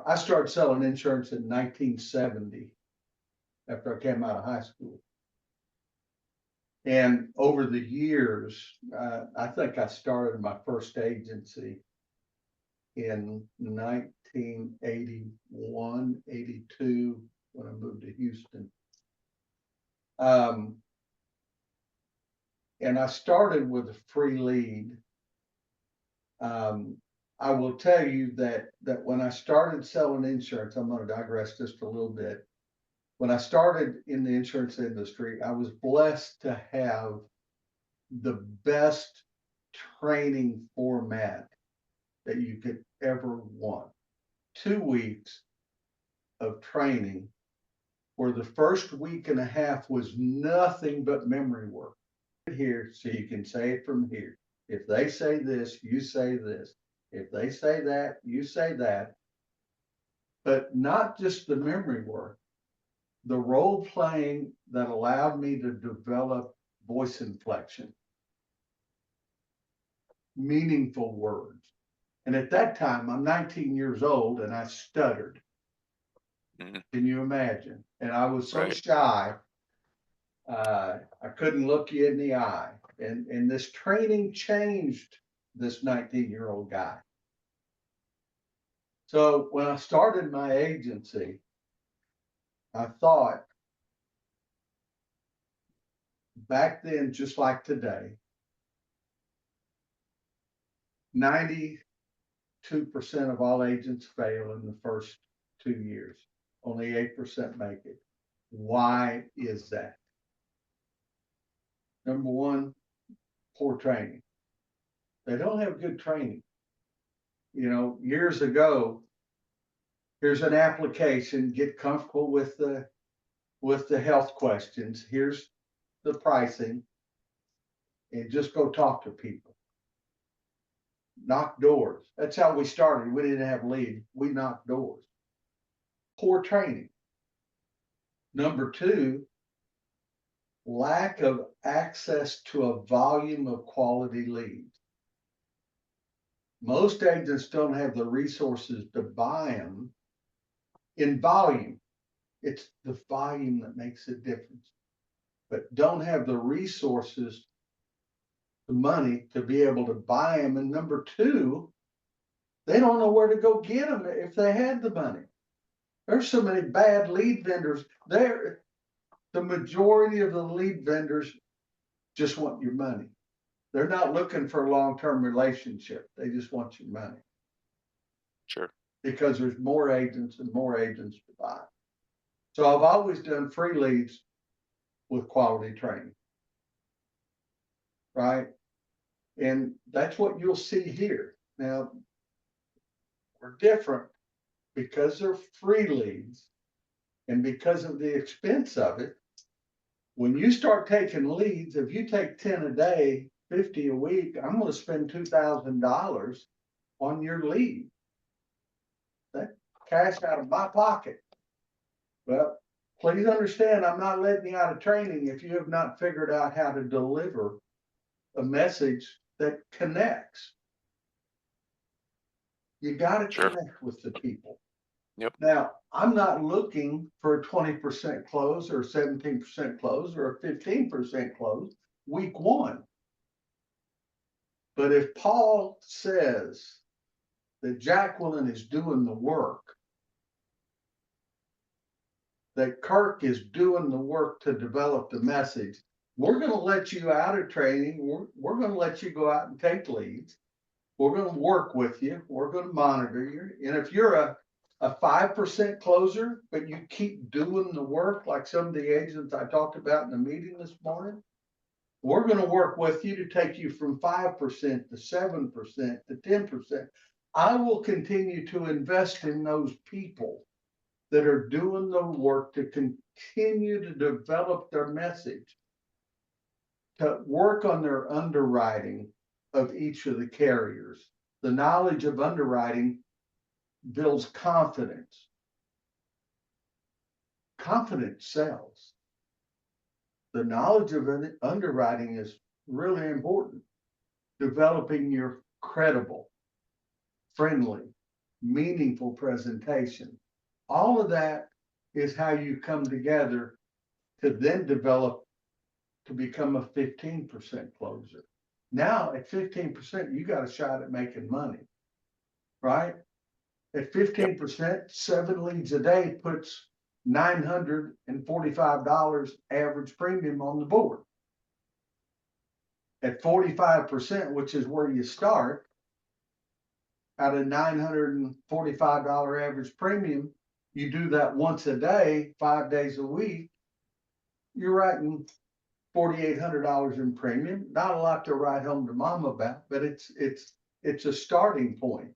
I started selling insurance in 1970 after I came out of high school. And over the years, I think I started my first agency in 1981, 82, when I moved to Houston. Um, and I started with a free lead. I will tell you that when I started selling insurance, I'm going to digress just a little bit. When I started in the insurance industry, I was blessed to have the best training format that you could ever want. 2 weeks of training where the first week and a half was nothing but memory work. Here, so you can say it from here. If they say this, you say this. If they say that, you say that. But not just the memory work, the role playing that allowed me to develop voice inflection, meaningful words. And at that time, I'm 19 years old and I stuttered. Mhm. Can you imagine? And I was so Right. shy, I couldn't look you in the eye. And this training changed this 19-year-old guy. So when I started my agency, I thought back then, just like today, 92% of all agents fail in the first 2 years. Only 8% make it. Why is that? Number one, poor training. They don't have good training. Years ago, here's an application, get comfortable with the health questions. Here's the pricing, and just go talk to people. Knock doors. That's how we started. We didn't have leads. We knocked doors. Poor training. Number two, lack of access to a volume of quality leads. Most agents don't have the resources to buy them in volume. It's the volume that makes a difference, but don't have the resources, the money to be able to buy them. And number two, they don't know where to go get them if they had the money. There's so many bad lead vendors there. The majority of the lead vendors just want your money. They're not looking for a long-term relationship. They just want your money Sure. because there's more agents and more agents to buy. So I've always done free leads with quality training, right? And that's what you'll see here. Now, we're different because they're free leads and because of the expense of it. When you start taking leads, if you take 10 a day, 50 a week, I'm going to spend $2,000 on your lead. That cash out of my pocket. Well, please understand, I'm not letting you out of training if you have not figured out how to deliver a message that connects. You got to Sure. connect with the people. Yep. Now, I'm not looking for a 20% close or a 17% close or a 15% close week one. But if Paul says that Jacqueline is doing the work, that Kirk is doing the work to develop the message, we're going to let you out of training. We're going to let you go out and take leads. We're going to work with you. We're going to monitor you. And if you're a 5% closer, but you keep doing the work like some of the agents I talked about in the meeting this morning, we're going to work with you to take you from 5% to 7% to 10%. I will continue to invest in those people that are doing the work to continue to develop their message, to work on their underwriting of each of the carriers. The knowledge of underwriting builds confidence. Confidence sells. The knowledge of underwriting is really important. Developing your credible, friendly, meaningful presentation. All of that is how you come together to then develop to become a 15% closer. Now at 15%, you got a shot at making money, right? At Yep. 15%, 7 leads a day puts $945 average premium on the board. At 45%, which is where you start, at a $945 average premium, you do that once a day, 5 days a week, you're writing $4,800 in premium. Not a lot to write home to mom about, but it's a starting point.